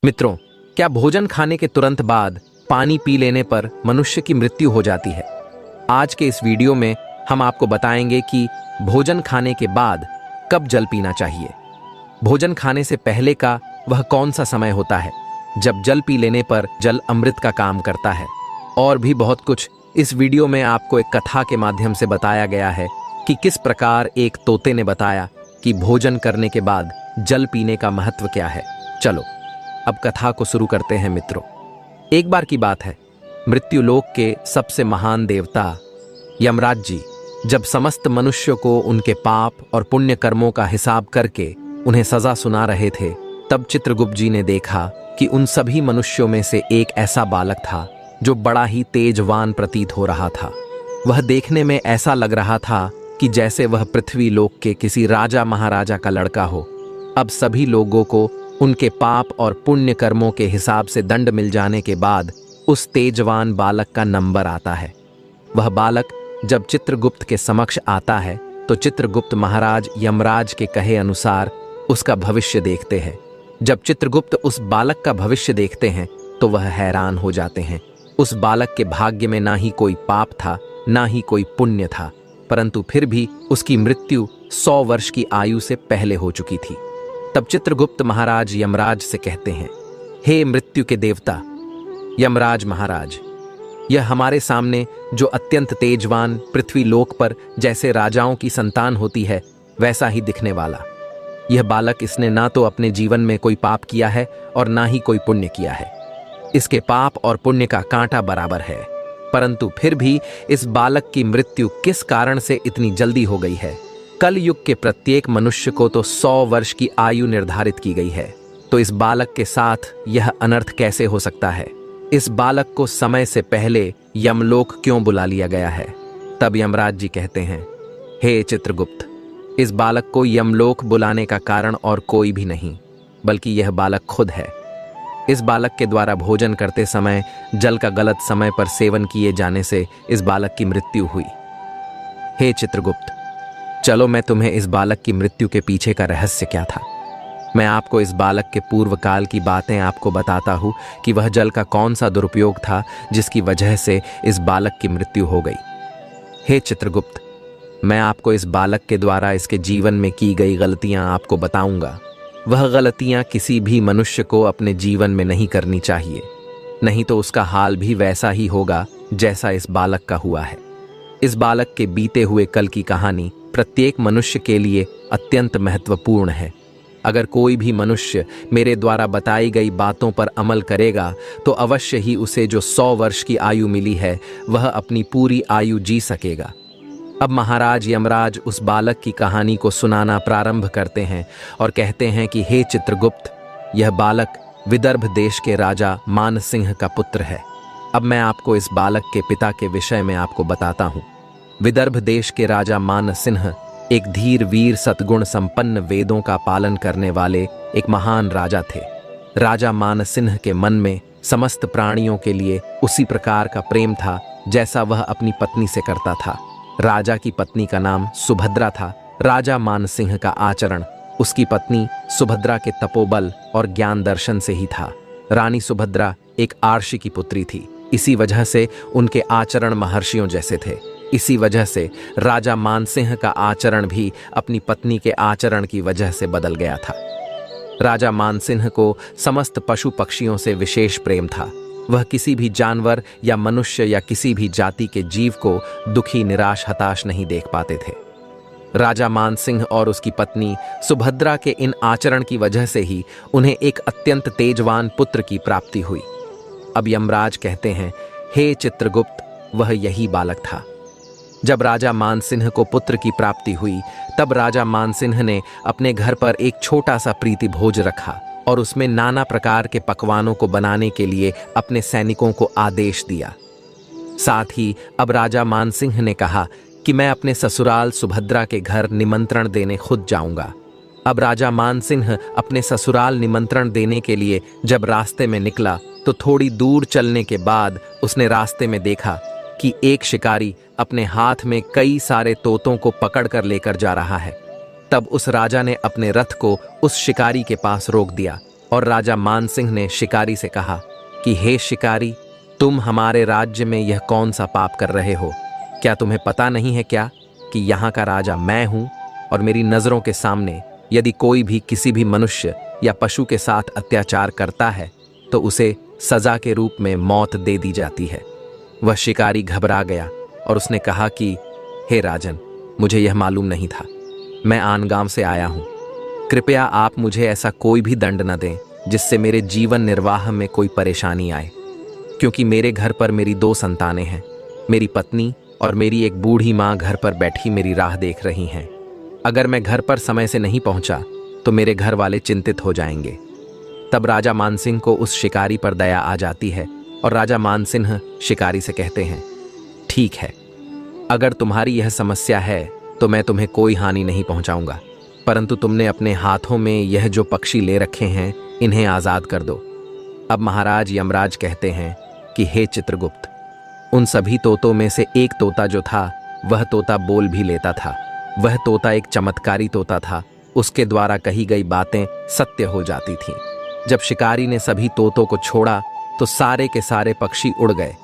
मित्रों, क्या भोजन खाने के तुरंत बाद पानी पी लेने पर मनुष्य की मृत्यु हो जाती है? आज के इस वीडियो में हम आपको बताएंगे कि भोजन खाने के बाद कब जल पीना चाहिए। भोजन खाने से पहले का वह कौन सा समय होता है जब जल पी लेने पर जल अमृत का काम करता है। और भी बहुत कुछ इस वीडियो में आपको एक कथा के माध्यम से बताया गया है कि किस प्रकार एक तोते ने बताया कि भोजन करने के बाद जल पीने का महत्व क्या है। चलो अब कथा को शुरू करते हैं मित्रों। एक बार की बात है, मृत्यु लोक के सबसे महान देवता यमराज जी जब समस्त मनुष्यों को उनके पाप और पुण्य कर्मों का हिसाब करके उन्हें सजा सुना रहे थे, तब चित्रगुप्त जी ने देखा कि उन सभी मनुष्यों में से एक ऐसा बालक था जो बड़ा ही तेजवान प्रतीत हो रहा था। वह देखने में ऐसा लग रहा था कि जैसे वह पृथ्वी लोक के किसी राजा महाराजा का लड़का हो। अब सभी लोगों को उनके पाप और पुण्य कर्मों के हिसाब से दंड मिल जाने के बाद उस तेजवान बालक का नंबर आता है। वह बालक जब चित्रगुप्त के समक्ष आता है तो चित्रगुप्त महाराज यमराज के कहे अनुसार उसका भविष्य देखते हैं। जब चित्रगुप्त उस बालक का भविष्य देखते हैं तो वह हैरान हो जाते हैं। उस बालक के भाग्य में ना ही कोई पाप था, ना ही कोई पुण्य था, परंतु फिर भी उसकी मृत्यु 100 वर्ष की आयु से पहले हो चुकी थी। तब चित्रगुप्त महाराज यमराज से कहते हैं, हे मृत्यु के देवता यमराज महाराज, यह हमारे सामने जो अत्यंत तेजवान पृथ्वी लोक पर जैसे राजाओं की संतान होती है वैसा ही दिखने वाला यह बालक, इसने ना तो अपने जीवन में कोई पाप किया है और ना ही कोई पुण्य किया है। इसके पाप और पुण्य का कांटा बराबर है, परंतु फिर भी इस बालक की मृत्यु किस कारण से इतनी जल्दी हो गई है? कल युग के प्रत्येक मनुष्य को तो 100 वर्ष की आयु निर्धारित की गई है, तो इस बालक के साथ यह अनर्थ कैसे हो सकता है? इस बालक को समय से पहले यमलोक क्यों बुला लिया गया है? तब यमराज जी कहते हैं, हे चित्रगुप्त, इस बालक को यमलोक बुलाने का कारण और कोई भी नहीं बल्कि यह बालक खुद है। इस बालक के द्वारा भोजन करते समय जल का गलत समय पर सेवन किए जाने से इस बालक की मृत्यु हुई। हे चित्रगुप्त, चलो मैं तुम्हें इस बालक की मृत्यु के पीछे का रहस्य क्या था, मैं आपको इस बालक के पूर्व काल की बातें आपको बताता हूँ कि वह जल का कौन सा दुरुपयोग था जिसकी वजह से इस बालक की मृत्यु हो गई। हे चित्रगुप्त, मैं आपको इस बालक के द्वारा इसके जीवन में की गई गलतियां आपको बताऊंगा। वह गलतियां किसी भी मनुष्य को अपने जीवन में नहीं करनी चाहिए, नहीं तो उसका हाल भी वैसा ही होगा जैसा इस बालक का हुआ है। इस बालक के बीते हुए कल की कहानी प्रत्येक मनुष्य के लिए अत्यंत महत्वपूर्ण है। अगर कोई भी मनुष्य मेरे द्वारा बताई गई बातों पर अमल करेगा तो अवश्य ही उसे जो 100 वर्ष की आयु मिली है वह अपनी पूरी आयु जी सकेगा। अब महाराज यमराज उस बालक की कहानी को सुनाना प्रारंभ करते हैं और कहते हैं कि हे चित्रगुप्त, यह बालक विदर्भ देश के राजा मानसिंह का पुत्र है। अब मैं आपको इस बालक के पिता के विषय में आपको बताता हूँ। विदर्भ देश के राजा मानसिंह एक धीर वीर सद्गुण संपन्न वेदों का पालन करने वाले एक महान राजा थे। राजा मानसिंह के मन में समस्त प्राणियों के लिए उसी प्रकार का प्रेम था जैसा वह अपनी पत्नी से करता था। राजा की पत्नी का नाम सुभद्रा था। राजा मानसिंह का आचरण उसकी पत्नी सुभद्रा के तपोबल और ज्ञान दर्शन से ही था। रानी सुभद्रा एक आर्षि की पुत्री थी, इसी वजह से उनके आचरण महर्षियों जैसे थे। इसी वजह से राजा मानसिंह का आचरण भी अपनी पत्नी के आचरण की वजह से बदल गया था। राजा मानसिंह को समस्त पशु पक्षियों से विशेष प्रेम था। वह किसी भी जानवर या मनुष्य या किसी भी जाति के जीव को दुखी, निराश, हताश नहीं देख पाते थे। राजा मानसिंह और उसकी पत्नी सुभद्रा के इन आचरण की वजह से ही उन्हें एक अत्यंत तेजवान पुत्र की प्राप्ति हुई। अब यमराज कहते हैं, हे चित्रगुप्त, वह यही बालक था। जब राजा मानसिंह को पुत्र की प्राप्ति हुई तब राजा मानसिंह ने अपने घर पर एक छोटा सा प्रीति भोज रखा और उसमें नाना प्रकार के पकवानों को बनाने के लिए अपने सैनिकों को आदेश दिया। साथ ही अब राजा मानसिंह ने कहा कि मैं अपने ससुराल सुभद्रा के घर निमंत्रण देने खुद जाऊंगा। अब राजा मानसिंह अपने ससुराल निमंत्रण देने के लिए जब रास्ते में निकला तो थोड़ी दूर चलने के बाद उसने रास्ते में देखा कि एक शिकारी अपने हाथ में कई सारे तोतों को पकड़ कर लेकर जा रहा है। तब उस राजा ने अपने रथ को उस शिकारी के पास रोक दिया और राजा मानसिंह ने शिकारी से कहा कि हे शिकारी, तुम हमारे राज्य में यह कौन सा पाप कर रहे हो? क्या तुम्हें पता नहीं है क्या कि यहाँ का राजा मैं हूँ और मेरी नजरों के सामने यदि कोई भी किसी भी मनुष्य या पशु के साथ अत्याचार करता है तो उसे सजा के रूप में मौत दे दी जाती है। वह शिकारी घबरा गया और उसने कहा कि हे राजन, मुझे यह मालूम नहीं था। मैं आन गांव से आया हूँ। कृपया आप मुझे ऐसा कोई भी दंड न दें जिससे मेरे जीवन निर्वाह में कोई परेशानी आए, क्योंकि मेरे घर पर मेरी 2 संतानें हैं। मेरी पत्नी और मेरी एक बूढ़ी माँ घर पर बैठी मेरी राह देख रही हैं। अगर मैं घर पर समय से नहीं पहुंचा तो मेरे घर वाले चिंतित हो जाएंगे। तब राजा मानसिंह को उस शिकारी पर दया आ जाती है और राजा मानसिंह शिकारी से कहते हैं, ठीक है, अगर तुम्हारी यह समस्या है तो मैं तुम्हें कोई हानि नहीं पहुंचाऊंगा, परंतु तुमने अपने हाथों में यह जो पक्षी ले रखे हैं इन्हें आज़ाद कर दो। अब महाराज यमराज कहते हैं कि हे चित्रगुप्त, उन सभी तोतों में से एक तोता जो था वह तोता बोल भी लेता था। वह तोता एक चमत्कारी तोता था। उसके द्वारा कही गई बातें सत्य हो जाती थीं। जब शिकारी ने सभी तोतों को छोड़ा तो सारे के सारे पक्षी उड़ गए,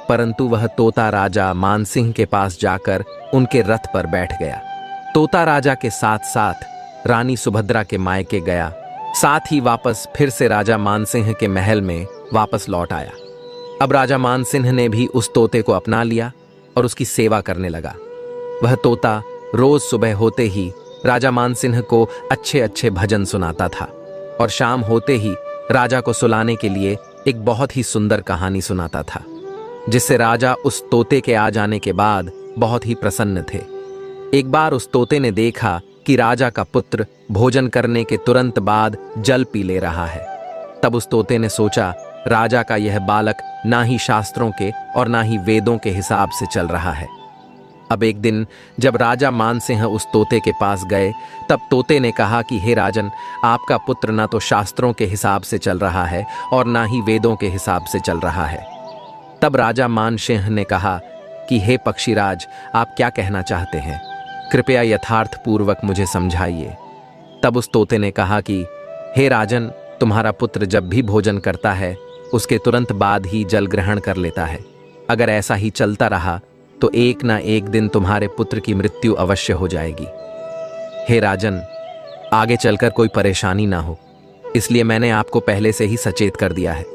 परंतु वह तोता राजा मानसिंह के पास जाकर उनके रथ पर बैठ गया। तोता राजा के साथ साथ रानी सुभद्रा के मायके गया, साथ ही वापस फिर से राजा मानसिंह के महल में वापस लौट आया। अब राजा मानसिंह ने भी उस तोते को अपना लिया और उसकी सेवा करने लगा। वह तोता रोज सुबह होते ही राजा मानसिंह को अच्छे अच्छे भजन सुनाता था और शाम होते ही राजा को सुलाने के लिए एक बहुत ही सुंदर कहानी सुनाता था, जिससे राजा उस तोते के आ जाने के बाद बहुत ही प्रसन्न थे। एक बार उस तोते ने देखा कि राजा का पुत्र भोजन करने के तुरंत बाद जल पी ले रहा है। तब उस तोते ने सोचा, राजा का यह बालक ना ही शास्त्रों के और ना ही वेदों के हिसाब से चल रहा है। अब एक दिन जब राजा मानसिंह उस तोते के पास गए, तब तोते ने कहा कि हे राजन, आपका पुत्र ना तो शास्त्रों के हिसाब से चल रहा है और ना ही वेदों के हिसाब से चल रहा है। तब राजा मानसिंह ने कहा कि हे पक्षीराज, आप क्या कहना चाहते हैं? कृपया यथार्थ पूर्वक मुझे समझाइए। तब उस तोते ने कहा कि हे राजन, तुम्हारा पुत्र जब भी भोजन करता है उसके तुरंत बाद ही जल ग्रहण कर लेता है। अगर ऐसा ही चलता रहा तो एक ना एक दिन तुम्हारे पुत्र की मृत्यु अवश्य हो जाएगी। हे राजन, आगे चलकर कोई परेशानी ना हो, इसलिए मैंने आपको पहले से ही सचेत कर दिया है।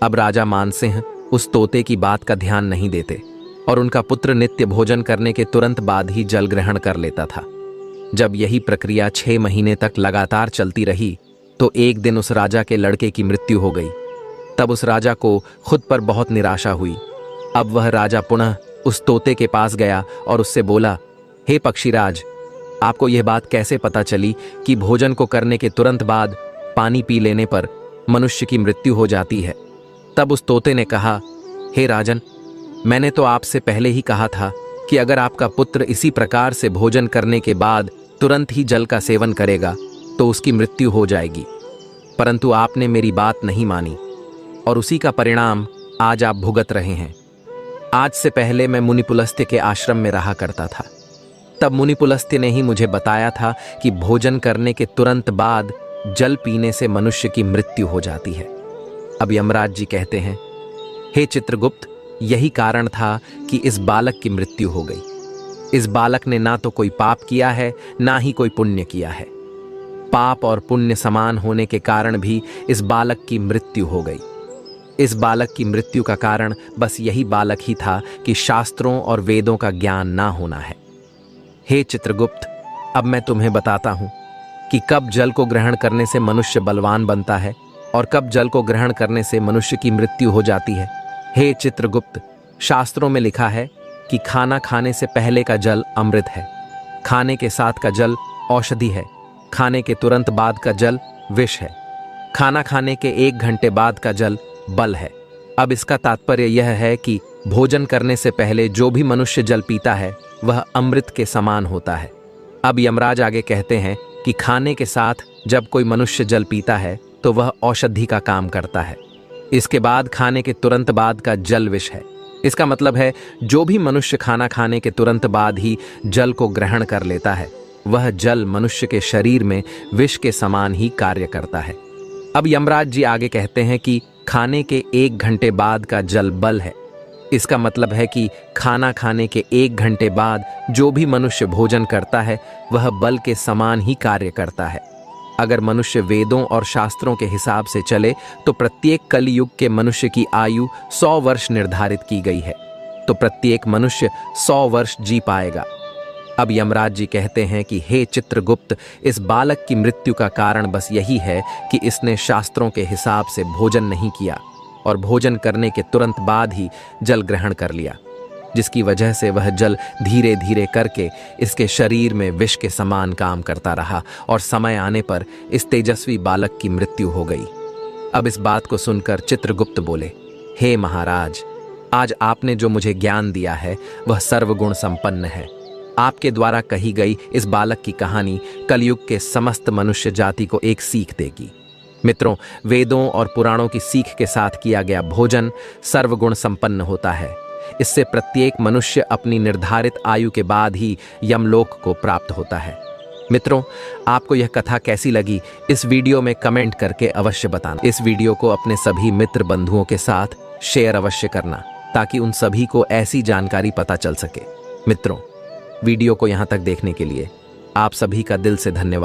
अब राजा मानसिंह उस तोते की बात का ध्यान नहीं देते और उनका पुत्र नित्य भोजन करने के तुरंत बाद ही जल ग्रहण कर लेता था। जब यही प्रक्रिया 6 महीने तक लगातार चलती रही तो एक दिन उस राजा के लड़के की मृत्यु हो गई। तब उस राजा को खुद पर बहुत निराशा हुई। अब वह राजा पुनः उस तोते के पास गया और उससे बोला, हे पक्षीराज, आपको यह बात कैसे पता चली कि भोजन को करने के तुरंत बाद पानी पी लेने पर मनुष्य की मृत्यु हो जाती है? तब उस तोते ने कहा, हे राजन, मैंने तो आपसे पहले ही कहा था कि अगर आपका पुत्र इसी प्रकार से भोजन करने के बाद तुरंत ही जल का सेवन करेगा तो उसकी मृत्यु हो जाएगी, परंतु आपने मेरी बात नहीं मानी और उसी का परिणाम आज आप भुगत रहे हैं। आज से पहले मैं मुनि पुलस्त्य के आश्रम में रहा करता था। तब मुनि पुलस्त्य ने ही मुझे बताया था कि भोजन करने के तुरंत बाद जल पीने से मनुष्य की मृत्यु हो जाती है। अब यमराज जी कहते हैं, हे चित्रगुप्त, यही कारण था कि इस बालक की मृत्यु हो गई। इस बालक ने ना तो कोई पाप किया है ना ही कोई पुण्य किया है। पाप और पुण्य समान होने के कारण भी इस बालक की मृत्यु हो गई। इस बालक की मृत्यु का कारण बस यही बालक ही था कि शास्त्रों और वेदों का ज्ञान ना होना है। हे चित्रगुप्त, अब मैं तुम्हें बताता हूं कि कब जल को ग्रहण करने से मनुष्य बलवान बनता है और कब जल को ग्रहण करने से मनुष्य की मृत्यु हो जाती है। हे चित्रगुप्त, शास्त्रों में लिखा है कि खाना खाने से पहले का जल अमृत है, खाने के साथ का जल औषधि है, खाने के तुरंत बाद का जल विष है, खाना खाने के 1 घंटे बाद का जल बल है। अब इसका तात्पर्य यह है कि भोजन करने से पहले जो भी मनुष्य जल पीता है वह अमृत के समान होता है। अब यमराज आगे कहते हैं कि खाने के साथ जब कोई मनुष्य जल पीता है तो वह औषधि का काम करता है। इसके बाद खाने के तुरंत बाद का जल विष है। इसका मतलब है जो भी मनुष्य खाना खाने के तुरंत बाद ही जल को ग्रहण कर लेता है वह जल मनुष्य के शरीर में विष के समान ही कार्य करता है। अब यमराज जी आगे कहते हैं कि खाने के 1 घंटे बाद का जल बल है। इसका मतलब है कि खाना खाने के 1 घंटे बाद जो भी मनुष्य भोजन करता है वह बल के समान ही कार्य करता है। अगर मनुष्य वेदों और शास्त्रों के हिसाब से चले तो प्रत्येक कलयुग के मनुष्य की आयु 100 वर्ष निर्धारित की गई है, तो प्रत्येक मनुष्य 100 वर्ष जी पाएगा। अब यमराज जी कहते हैं कि हे चित्रगुप्त, इस बालक की मृत्यु का कारण बस यही है कि इसने शास्त्रों के हिसाब से भोजन नहीं किया और भोजन करने के तुरंत बाद ही जल ग्रहण कर लिया, जिसकी वजह से वह जल धीरे धीरे करके इसके शरीर में विष के समान काम करता रहा और समय आने पर इस तेजस्वी बालक की मृत्यु हो गई। अब इस बात को सुनकर चित्रगुप्त बोले, हे महाराज, आज आपने जो मुझे ज्ञान दिया है वह सर्वगुण संपन्न है। आपके द्वारा कही गई इस बालक की कहानी कलयुग के समस्त मनुष्य जाति को एक सीख देगी। मित्रों, वेदों और पुराणों की सीख के साथ किया गया भोजन सर्वगुण संपन्न होता है। इससे प्रत्येक मनुष्य अपनी निर्धारित आयु के बाद ही यमलोक को प्राप्त होता है। मित्रों, आपको यह कथा कैसी लगी इस वीडियो में कमेंट करके अवश्य बताना। इस वीडियो को अपने सभी मित्र बंधुओं के साथ शेयर अवश्य करना ताकि उन सभी को ऐसी जानकारी पता चल सके। मित्रों, वीडियो को यहाँ तक देखने के लिए आप सभी का दिल से धन्यवाद।